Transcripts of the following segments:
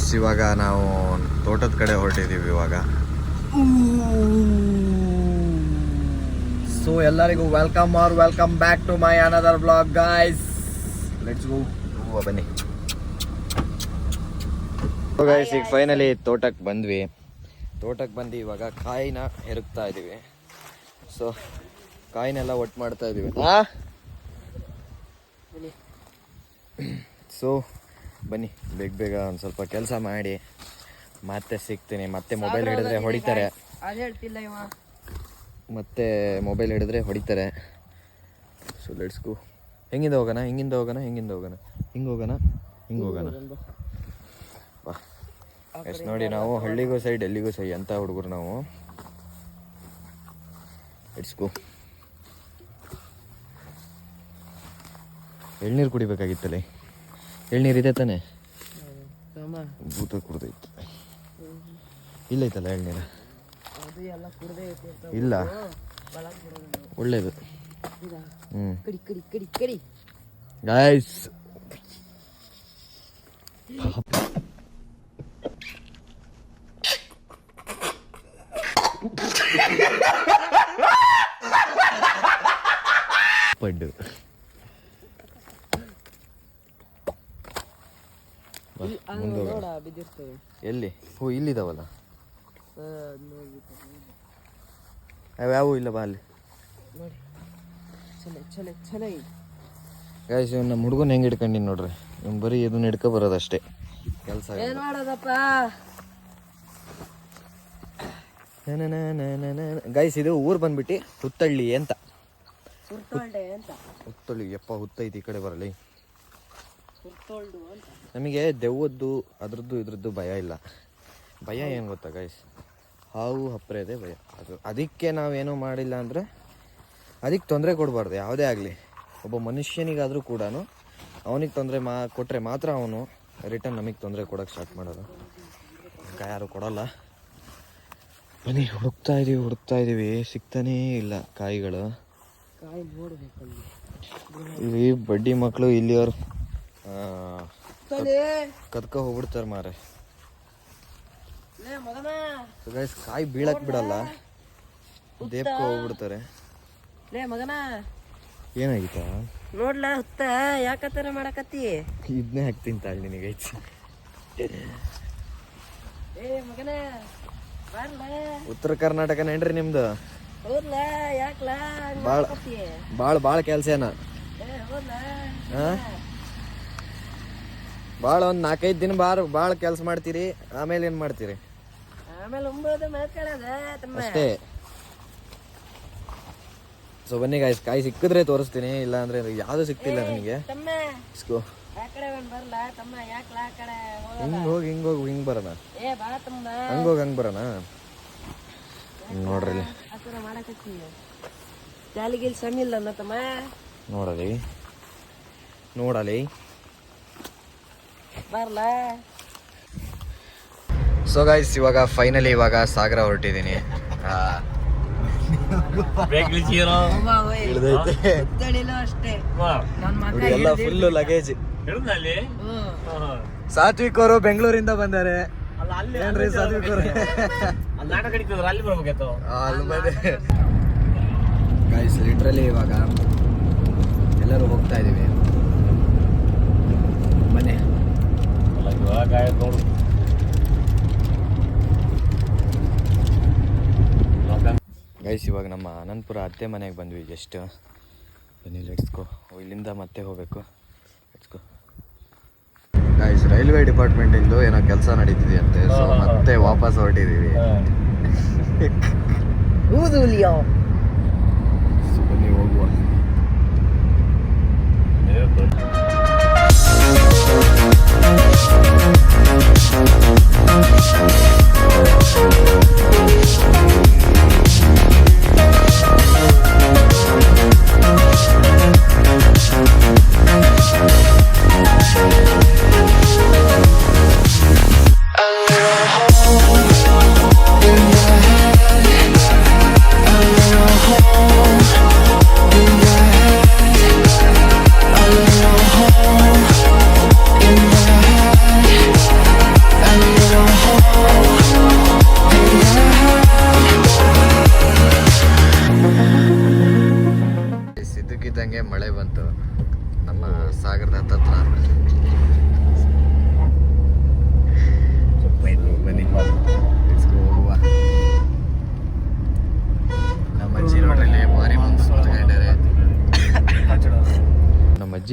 Guys ಇವಾಗ ನಾವು ತೋಟದ ಕಡೆ ಹೊರಟಿದ್ದೀವಿ ಇವಾಗ. ಸೊ ಎಲ್ಲರಿಗೂ welcome back to my another blog guys. Let's go. ಬನ್ನಿ ಗೈಸ್, ಈಗ ಫೈನಲಿ ತೋಟಕ್ಕೆ ಬಂದ್ವಿ. ತೋಟಕ್ಕೆ ಬಂದು ಇವಾಗ ಕಾಯಿನ ಹೆರುಕ್ತಾ ಇದೀವಿ. ಸೊ ಕಾಯಿನೆಲ್ಲ ಒಟ್ಟು ಮಾಡ್ತಾ ಇದೀವಿ. ಸೊ ಬನ್ನಿ ಬೇಗ ಒಂದು ಸ್ವಲ್ಪ ಕೆಲಸ ಮಾಡಿ ಮತ್ತೆ ಸಿಗ್ತೀನಿ. ಮತ್ತೆ ಮೊಬೈಲ್ ಹಿಡಿದ್ರೆ ಹೊಡಿತಾರೆ, ಸೊ ಲೆಟ್ಸ್ ಗೋ. ಹಿಂಗಿಂದ ಹೋಗೋಣ ಹಿಂಗೆ ಹೋಗೋಣ ಬಾ. ಎಷ್ಟು ನೋಡಿ, ನಾವು ಹಳ್ಳಿಗೂ ಸೈಡ್ ಎಲ್ಲಿಗೂ ಸೈ ಅಂತ ಹುಡುಗರು ನಾವು. Let's go. ಎಳ್ನೀರು ಕುಡಿಬೇಕಾಗಿತ್ತಲ್ಲ. ಎಳ್ನೀರು ಇದೆ ತಾನೆ? ಭೂತ ಕುಡ್ದೈತಿ. ಇಲ್ಲೈತಲ್ಲ ಎಳ್ನೀರು? ಇಲ್ಲ, ಒಳ್ಳೇದು. ಗೈಸ್ ಪಡ್ಡು ಎಲ್ಲಿ? ಹೂ ಇಲ್ಲಿದಾವಲ್ಲ, ಯಾವೂ ಇಲ್ಲ ಬಾ ಅಲ್ಲಿ. ಗೈಸ್ ನಮ್ಮ ಹುಡುಗನ ಹೆಂಗೆ ಹಿಡ್ಕೊಂಡಿನಿ ನೋಡ್ರಿ. ಇವ್ನು ಬರೀ ಇದನ್ನ ಹಿಡ್ಕೊ ಬರೋದಷ್ಟೇ ಕೆಲಸ. ಗೈಸ್ ಇದು ಊರು ಬಂದ್ಬಿಟ್ಟು ಹುತ್ತಳ್ಳಿ ಅಂತ. ಹುತ್ತಳ್ಳಿ ಯಪ್ಪ, ಹುತ್ತೈತಿ ಈ ಕಡೆ ಬರಲಿ. ನಮಗೆ ದೆವ್ವದ್ದು ಇದ್ರದ್ದು ಭಯ ಇಲ್ಲ. ಭಯ ಏನು ಗೊತ್ತಾ ಗೈಸ್? ಹಾವು ಹಪ್ರೆದೇ ಭಯ. ಅದಕ್ಕೆ ನಾವೇನೂ ಮಾಡಿಲ್ಲ ಅಂದರೆ ಅದಕ್ಕೆ ತೊಂದರೆ ಕೊಡಬಾರ್ದು. ಯಾವುದೇ ಆಗಲಿ, ಒಬ್ಬ ಮನುಷ್ಯನಿಗಾದರೂ ಕೂಡ ಅವನಿಗೆ ತೊಂದರೆ ಕೊಟ್ಟರೆ ಮಾತ್ರ ಅವನು ರಿಟರ್ನ್ ನಮಗೆ ತೊಂದರೆ ಕೊಡೋಕ್ಕೆ ಸ್ಟಾರ್ಟ್ ಮಾಡೋದು. ಯಾರು ಕೊಡೋಲ್ಲ. ಬನ್ನಿ, ಹುಡುಕ್ತಾ ಇದ್ದೀವಿ, ಸಿಗ್ತಾನೇ ಇಲ್ಲ ಕಾಯಿಗಳು. ಇಲ್ಲಿ ಬಡ್ಡಿ ಮಕ್ಕಳು ಇಲ್ಲಿಯವ್ರು ಕದ್ಕ ಹೋಗ್ಬಿಡ್ತಾರೆ ಮಾರೆ. ಗೈಸ್ ಕಾಯಿ ಬೀಳಕ್ ಬಿಡಲ್ಲ, ದೇಪ್ಕೊ ಹೋಗ್ಬಿಡ್ತಾರೆ. ಏನಾಗಿತ್ತ ನೋಡ್ಲ ಹುತ್ತ ಯಾಕತ್ತರ ಮಾಡಕತ್ತಿ? ಇದನ್ನೇ ಹಾಕ್ತೀನಿ ತಾಳ್ ನಿನಗೆ. ಉತ್ತರ ಕರ್ನಾಟಕನೇನ್ರಿ ನಿಮ್ದು? ಬಾಳ ಕೆಲ್ಸ ಏನ? ಭಾಳ ಒಂದು 4-5 ದಿನ ಭಾಳ ಕೆಲಸ ಮಾಡ್ತೀರಿ, ಆಮೇಲೆ ಏನು ಮಾಡ್ತೀರಿ? ಅಷ್ಟೇ. ಸೊ ಬನ್ನಿ ಗಾಯ್ಸ್, ಕಾಯಿ ಸಿಕ್ಕಿದ್ರೆ ತೋರಿಸ್ತೀನಿ, ಇಲ್ಲ ಅಂದ್ರೆ ಯಾವುದು ಸಿಕ್ತಿಲ್ಲ ನನಗೆ. ಹಿಂಗ್ ಬರೋಣ, ಹಂಗೆ ಬರೋಣ. ನೋಡ್ರಿ ನೋಡಲಿ. ಸೊ ಗೈಸ್ ಇವಾಗ ಫೈನಲಿ ಸಾಗರ ಹೊರಟಿದ್ದೀನಿ. ಎಲ್ಲ ಫುಲ್ಲು ಲಗೇಜ್. ಸಾತ್ವಿಕ್ ಅವರು ಬೆಂಗಳೂರಿಂದ ಬಂದಾರೆ. ಸಾತ್ವಿಕ್ ಅವರು ಗೈಸ್ ಲಿಟ್ರಲಿ ಇವಾಗ ಎಲ್ಲರೂ ಹೋಗ್ತಾ ಇದೀವಿ. ಬನ್ನಿ ಗೈಸ್ ಇವಾಗ ನಮ್ಮ ಅನಂತಪುರ ಅತ್ತೆ ಮನೆಗೆ ಬಂದ್ವಿ ಜಸ್ಟ್. ಬನ್ನಿ ಲೆಟ್ಸ್ ಗೋ. ಇಲ್ಲಿಂದ ಮತ್ತೆ ಹೋಗ್ಬೇಕು. Let's go guys. ರೈಲ್ವೆ ಡಿಪಾರ್ಟ್ಮೆಂಟಿಂದು ಏನೋ ಕೆಲಸ ನಡೀತಿದೆಯಂತೆ, ಸೊ ಮತ್ತೆ ವಾಪಸ್ ಹೊರಟಿದ್ದೀವಿ. ಬನ್ನಿ ಹೋಗುವ.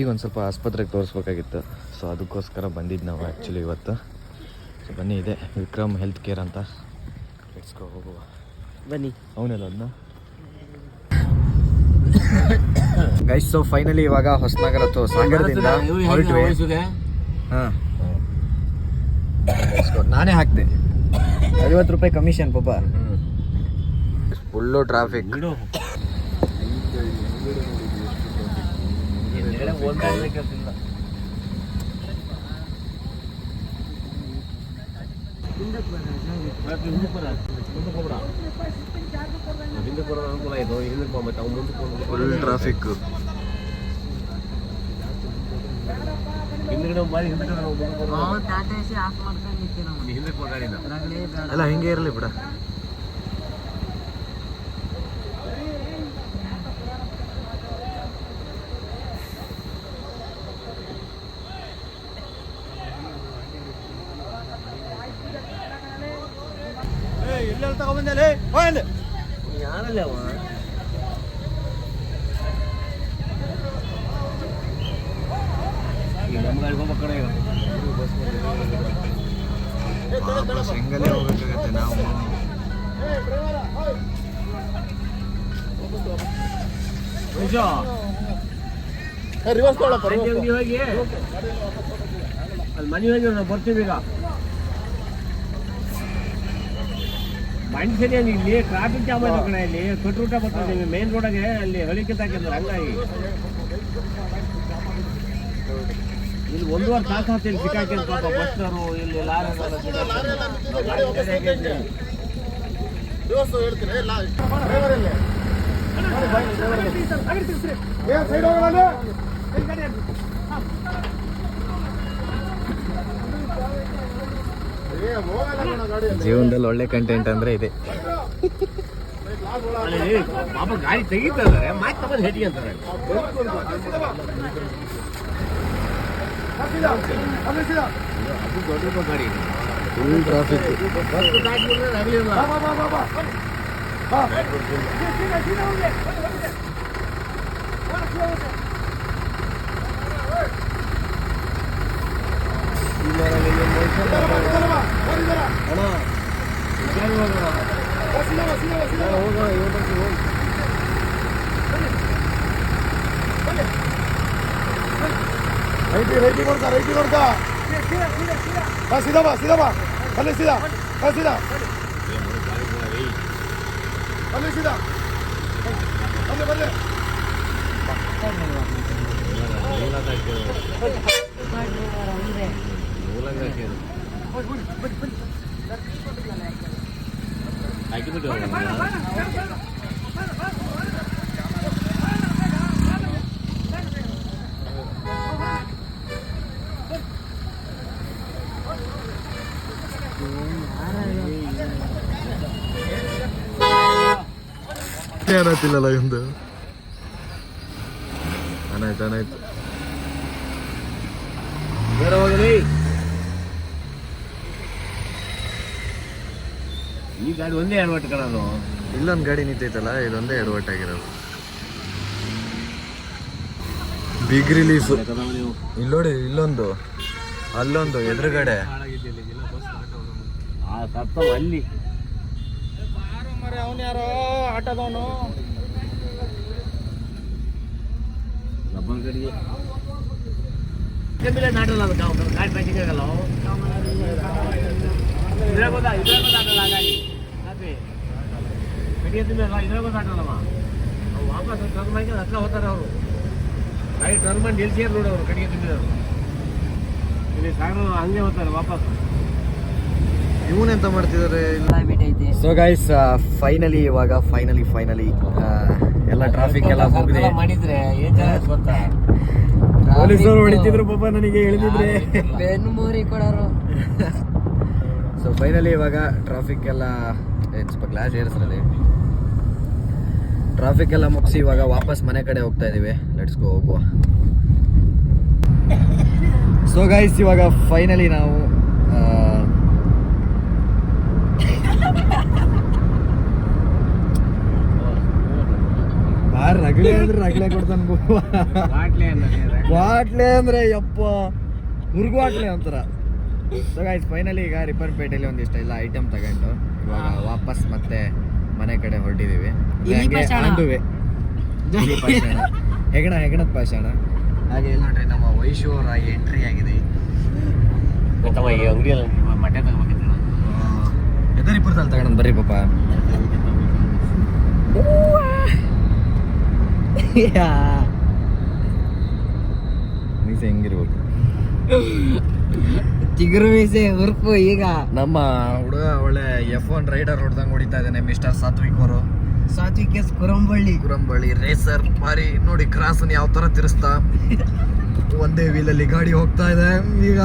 ಅಜ್ಜಿಗೆ ಒಂದು ಸ್ವಲ್ಪ ಆಸ್ಪತ್ರೆಗೆ ತೋರಿಸ್ಬೇಕಾಗಿತ್ತು. ಸೊ ಅದಕ್ಕೋಸ್ಕರ ಬಂದಿದ್ದು ನಾವು ಆ್ಯಕ್ಚುಲಿ ಇವತ್ತು. ಸೊ ಬನ್ನಿ, ಇದೆ ವಿಕ್ರಮ್ ಹೆಲ್ತ್ ಕೇರ್ ಅಂತ. ಇಟ್ಸ್ಕೊ ಹೋಗುವ ಬನ್ನಿ. ಅವನೆಲ್ಲ ಅದನ್ನ ಗೈಸ್. ಸೊ ಫೈನಲಿ ಇವಾಗ ಹೊಸನಗರ ಅಥವಾ ಸಾಗರದಿಂದ ಹೊರಟ್ವಿ. ಹಾಂ, ನಾನೇ ಹಾಕ್ದೆ 50 ರೂಪಾಯಿ ಕಮಿಷನ್ ಪಾಪ. Full traffic. Full traffic. ಅಲ್ಲ ಹಿಂಗೆ ಇರಲಿ ಬಿಡ. ಎಲ್ಲೆಲ್ಲಿ ತಗೊಂಬಂದೆ ಹೋಯ್ ಯಾರಲ್ಲ ಅವ? ಸಿಂಗಲೇ ಹೋಗ್ಬೇಕಾಗತ್ತೆ ನಾವು. ರಿವರ್ಸ್ ತೊಗೊಳಪ್ಪ. ಹೋಗಿ ಅಲ್ಲಿ ಮನೆ ಹೋಗಿ ನಾವು ಬರ್ತೀವಿ ಈಗ. ಮೈಂಡ್ ಸರಿ ಇಲ್ಲಿ ಟ್ರಾಫಿಕ್ ಜಾಮ್ ಆಯ್ತು ಕಣ. ಇಲ್ಲಿ ಕಟ್ ರೂಟ ಬರ್ತಿದ್ದೀವಿ ಮೇನ್ ರೋಡಾಗೆ. ಅಲ್ಲಿ ಹಳಿಕೆ ತಾಕಿದ್ರು ಹಂಗಾಗಿ ಇಲ್ಲಿ 1.5 ತಾಸು ಆಯ್ತು ಇಲ್ಲಿ ಸಿಕ್ಕಾಕಿ ಪಾಪ ಬಸ್ನವರು ಇಲ್ಲಿ ಲಾರಿ ಜೀವನದಲ್ಲಿ ಒಳ್ಳೆ ಕಂಟೆಂಟ್ ಅಂದ್ರೆ ಇದೆ. ಪಾಪ ಗಾಡಿ ತೆಗಿತಾರೆ ಮಾತು ತಗೊಂಡು ಹೆಟಿ ಅಂತಾರೆ. ಅದು ದೊಡ್ಡ ಗಾಡಿ ಫುಲ್ ಟ್ರಾಫಿಕ್. ರೈಟಿ ನೋಡ್ತಾ ಸೀದಾ ಬಾ ಅಲ್ಲಿ ಸೀದಾ ಅಲ್ಲಿ ಸೀದಾ ಬಲ್ಲೆ ಏನಾಯ್ತಿಲ್ಲಲ್ಲ ಒಂದು ಅನಾಯ್ತು ಬೇರೆ ಹೋಗಲಿ. ಈ ಗಾಡಿ ಒಂದೇ ಎಡವಟ್ಟು ಕಣದು. ಇಲ್ಲೊಂದು ಗಾಡಿ ನಿಂತೈತಲ್ಲ, ಇದೊಂದೇ ಎಡವಟ್ಟಾಗಿರೋದು. ಬಿಗ್ ರಿಲೀಫ್ ಇಲ್ಲೋಡಿ, ಇಲ್ಲೊಂದು ಅಲ್ಲೊಂದು ಎದುರುಗಡೆ ಅಲ್ಲಿ ಅವನು ಯಾರೋ ಆಟೋದವನು ಡಬ್ಬಲ್ ಗಡಿಗೆ ನಾಟಲ್ಲ ಗಾಡಿ ಪ್ಯಾಕಿಂಗ್ ಆಗಲ್ಲ. ಇದ್ರಾಗ ಆಟಲ್ಲ ಗಾಡಿ ಕಡಿಗೆ ತಿನ್ನಲ್ಲ. ಇದ್ರಾಗ ಆಟಲ್ಲಮ್ಮ ಅವ್ರು ವಾಪಸ್ ಟರ್ನ್ ಮಾಡಿ ಹತ್ರ ಹೋಗ್ತಾರೆ. ಅವರು ಗಾಡಿ ಟರ್ನ್ ಮಾಡಿ ನಿಲ್ಸಿಯಾರ ನೋಡಿ ಅವರು ಕಡಿಗೆ ತಿಂದಿರೋರು. ಇಲ್ಲಿ ಸಾಗರ ಹಂಗೆ ಹೋಗ್ತಾರೆ ವಾಪಸ್. ಇವನೆಂತ ಮಾಡ್ತಿದ್ದಾರೆ. ಸೊ ಗೈಸ್, ಫೈನಲಿ ಎಲ್ಲ ಟ್ರಾಫಿಕ್ ಎಲ್ಲ ಮುಗಿದೆ. ಮಾಡಿದ್ರೆ ಏನ್ ಚೆನ್ನಾಗಿ ಗೊತ್ತಾ, ಪೊಲೀಸರು ಹೊಡಿತಿದ್ರು ಪಾಪ ನನಗೆ ಹೇಳಿದ್ರೆ. ಬೆನ್ನು ಮೂರಿ ಕೊಡೋರು. ಸೊ ಫೈನಲಿ ಇವಾಗ ಟ್ರಾಫಿಕ್ ಎಲ್ಲ ಸ್ವಲ್ಪ ಗ್ಲಾಸ್ ಏರಿಸ್ರಲ್ಲಿ ಟ್ರಾಫಿಕ್ ಎಲ್ಲ ಮುಗಿಸಿ ಇವಾಗ ವಾಪಸ್ ಮನೆ ಕಡೆ ಹೋಗ್ತಾ ಇದೀವಿ. ಲೆಟ್ಸ್ ಗೋ, ಹೋಗುವ. ಸೊ ಗೈಸ್, ಇವಾಗ ಫೈನಲಿ ನಾವು ರಗಳೆ ಅಂದ್ರೆ ರಗಳೆ ಕೊಡ್ತಾನೆ ಬಾಟ್ಲಿ ಬಾಟ್ಲೆ ಅಂದ್ರೆ ಯಪ್ಪ ಹುರ್ಗ್ವಾಟ್ಲೆ ಅಂತಾರ. ಸೊ ಗೈಸ್ ಫೈನಲಿ ಈಗ ರಿಪ್ಪನ್ಪೇಟೆಯಲ್ಲಿ ಒಂದಿಷ್ಟ ಎಲ್ಲ ಐಟಮ್ ತಗೊಂಡು ಇವಾಗ ವಾಪಸ್ ಮತ್ತೆ ಮನೆ ಕಡೆ ಹೊರಟಿದೀವಿ. ಹೆಗಣದ ಪಾಷಾಣ. ಹಾಗೆ ಇಲ್ಲಿ ನೋಡ್ರಿ ನಮ್ಮ ವೈಶು ಅವರ ಎಂಟ್ರಿ ಆಗಿದೆ. ಈ ಅಂಗಡಿಯಲ್ಲಿ ಮಟ್ಟೆ ತಗೋಬೇಕಿತ್ತು ಎದರಿಪುರದಲ್ಲಿ ತಗೊಂಡ್ ಬರ್ರಿ ಪಾಪ. ಮೀಸೆ ಹೆಂಗಿರ್ಬೇಕು, ಚಿಗುರು ಮೀಸೆ ಹುರ್ಪು. ಈಗ ನಮ್ಮ ಹುಡುಗ ಒಳ್ಳೆ F1 ರೈಡರ್ ಹೊಡ್ದಂಗೆ ಹೊಡಿತಾ ಇದ್ದಾನೆ. ಮಿಸ್ಟರ್ ಸಾತ್ವಿಕ್ ಅವರು. ಸಾತ್ವಿಕ್ ಎಸ್ ಕುರಂಬಳ್ಳಿ ರೇಸರ್ ಮಾರಿ ನೋಡಿ ಕ್ರಾಸ್ ಯಾವ ತರ ತಿರ್ಸ್ತಾ ಒಂದೇ ವೀಲಲ್ಲಿ ಗಾಡಿ ಹೋಗ್ತಾ ಇದೆ ಈಗ.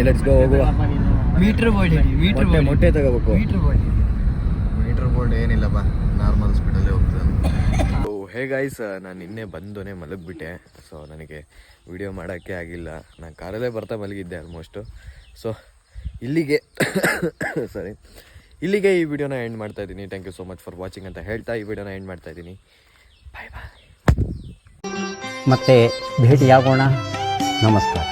ಲೆಟ್ಸ್ ಗೋ, ಹೋಗುವ. ಮೀಟರ್ ಮೊಟ್ಟೆ ತಗೋಬೇಕು. ಮೀಟರ್ ಬೋರ್ಡ್ ಏನಿಲ್ಲ ಬಾ, ನಾರ್ಮಲ್ ಸ್ಪೀಡಲ್ಲೇ ಹೋಗ್ತದೆ. ಹೇ ಗೈಸ್, ನಾನು ನಿನ್ನೆ ಬಂದೋನೆ ಮಲಗಿಬಿಟ್ಟೆ. ಸೊ ನನಗೆ ವಿಡಿಯೋ ಮಾಡೋಕ್ಕೆ ಆಗಿಲ್ಲ. ನಾನು ಕಾರಲ್ಲೇ ಬರ್ತಾ ಮಲಗಿದ್ದೆ ಆಲ್ಮೋಸ್ಟು. ಸೊ ಇಲ್ಲಿಗೆ ಇಲ್ಲಿಗೆ ಈ ವಿಡಿಯೋನ ಎಂಡ್ ಮಾಡ್ತಾ ಇದ್ದೀನಿ. Thank you so much for watching ಅಂತ ಹೇಳ್ತಾ ಈ ವಿಡಿಯೋನ ಎಂಡ್ ಮಾಡ್ತಾ ಇದ್ದೀನಿ. ಬಾಯ್ ಬಾಯ್. ಮತ್ತೆ ಭೇಟಿಯಾಗೋಣ. ನಮಸ್ಕಾರ.